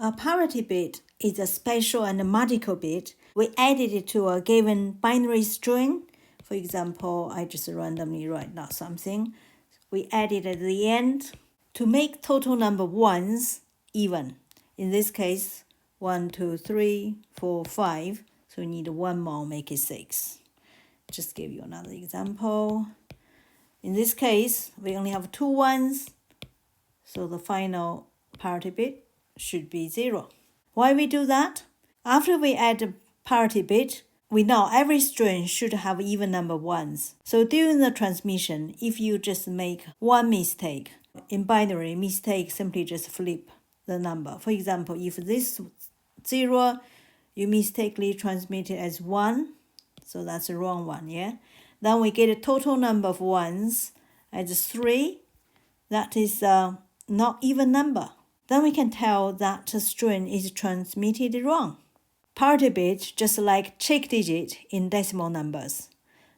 A parity bit is a special and magical bit. We added it to a given binary string. For example, I just randomly write down something. We add it at the end to make total number ones even. In this case, 1, 2, 3, 4, 5. So we need one more, make it 6. Just give you another example. In this case, we only have 2 ones. So the final parity bit should be 0. Why we do that? After we add a parity bit, we know every string should have even number ones. So during the transmission, if you just make one mistake, in binary, mistake simply just flip the number. For example, if this 0, you mistakenly transmit it as 1, so that's the wrong one, yeah? Then we get a total number of ones as 3. That is not even number. Then we can tell that the string is transmitted wrong. Parity bit just like check digit in decimal numbers.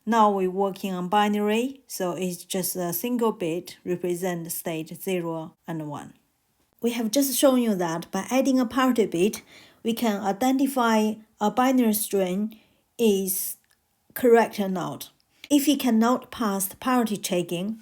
Now we're working on binary, so it's just a single bit represent state 0 and 1. We have just shown you that by adding a parity bit, we can identify a binary string is correct or not. If it cannot pass the parity checking,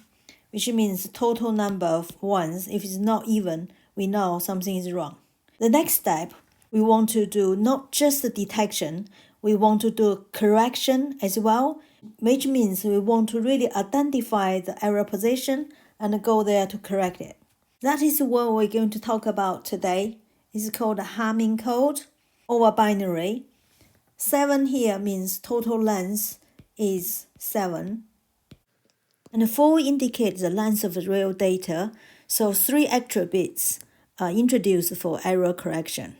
which means total number of ones, if it's not even, we know something is wrong. The next step, we want to do not just the detection, we want to do correction as well, which means we want to really identify the error position and go there to correct it. That is what we're going to talk about today. It's called Hamming code over binary. 7 here means total length is 7. And 4 indicates the length of the real data, so 3 extra bits are introduced for error correction.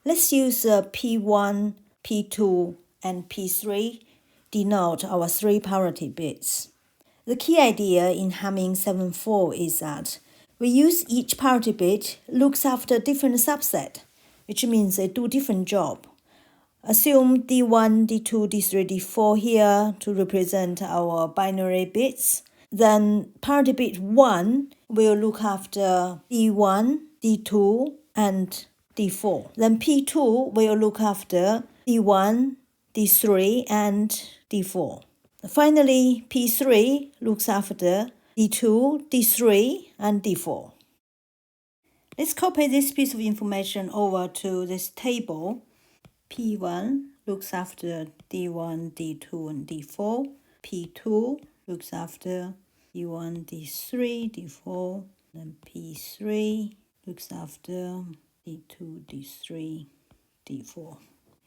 Let's use P1, P2, and P3 denote our 3 parity bits. The key idea in Hamming 7.4 is that we use each parity bit looks after a different subset, which means they do different job. Assume D1, D2, D3, D4 here to represent our binary bits. Then parity bit 1 will look after D1, D2, and D4. Then P2 will look after D1, D3, and D4. Finally, P3 looks after D2, D3, and D4. Let's copy this piece of information over to this table. P1 looks after D1, D2, and D4. P2 looks after D1, D3, D4. Then P3 looks after D2, D3, D4.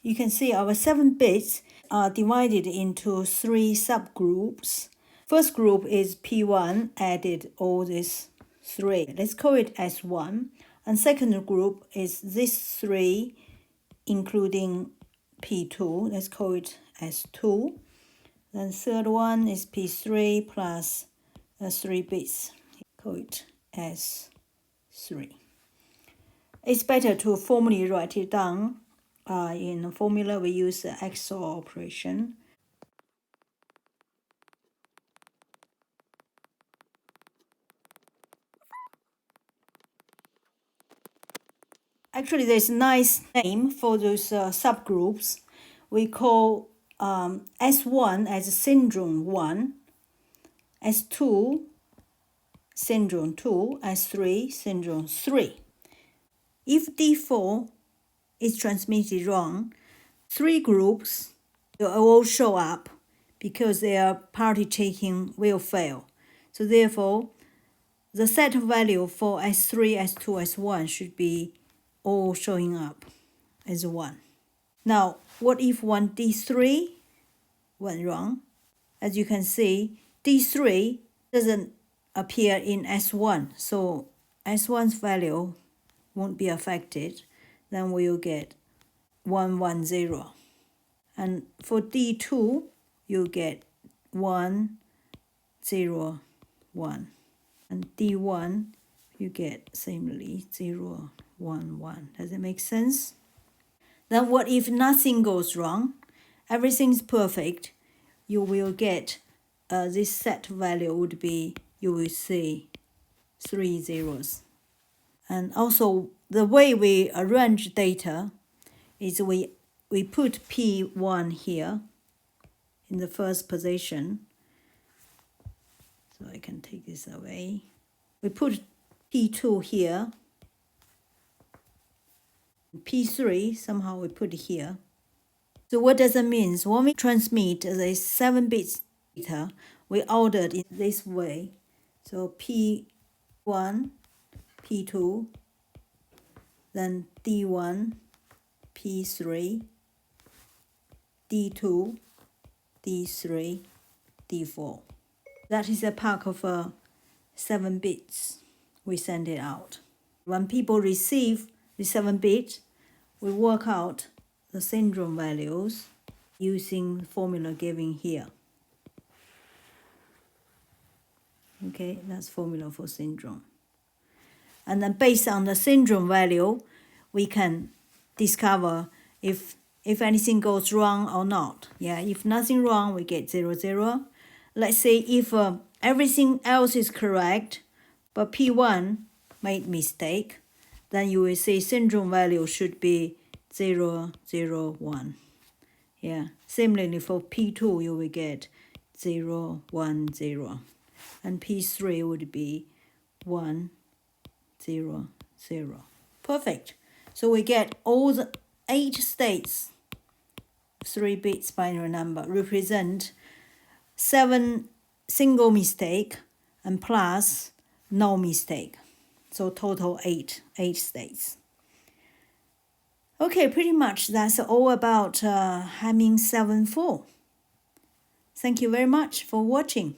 You can see our 7 bits are divided into 3 subgroups. First group is P1, added all these 3. Let's call it S1. And second group is this 3, including P2. Let's call it S2. Then third one is P3 plus 3 bits. Call it S3. It's better to formally write it down. In the formula, we use the XOR operation. Actually, there's a nice name for those subgroups. We call S1 as syndrome 1, S2 syndrome 2, S3 syndrome 3. If D4 is transmitted wrong, 3 groups will all show up because their parity checking will fail. So therefore, the set of value for S3, S2, S1 should be all showing up as 1. Now, what if one D3 went wrong? As you can see, D3 doesn't appear in S1, so S1's value won't be affected. Then we'll get 1, 1, 0. And for D2, you get 1, 0, 1. And D1, you get similarly 0, 1, 1. Does it make sense? Then what if nothing goes wrong? Everything's perfect. You will get this set value would be, you will see 3 zeros. And also the way we arrange data is we put P1 here in the first position. So I can take this away. We put P2 here. P3, somehow we put it here. So what does that mean? When we transmit the 7-bit data, we ordered in this way. So P1, P2, then D1, P3, D2, D3, D4. That is a pack of 7 bits. We send it out. When people receive the 7 bit, we work out the syndrome values using the formula given here. Okay, that's formula for syndrome. And then based on the syndrome value, we can discover if anything goes wrong or not. Yeah, if nothing wrong, we get 0, 0. Let's say if everything else is correct, but P1 made mistake, then you will say syndrome value should be 0, 0, 1. Yeah, similarly for P2, you will get 0, 1, 0. And P3 would be 1, 0, 0. Perfect. So we get all the 8 states, 3 bits binary number, represent 7 single mistake and plus no mistake. So total 8 states. Okay, pretty much that's all about Hamming 7-4. Thank you very much for watching.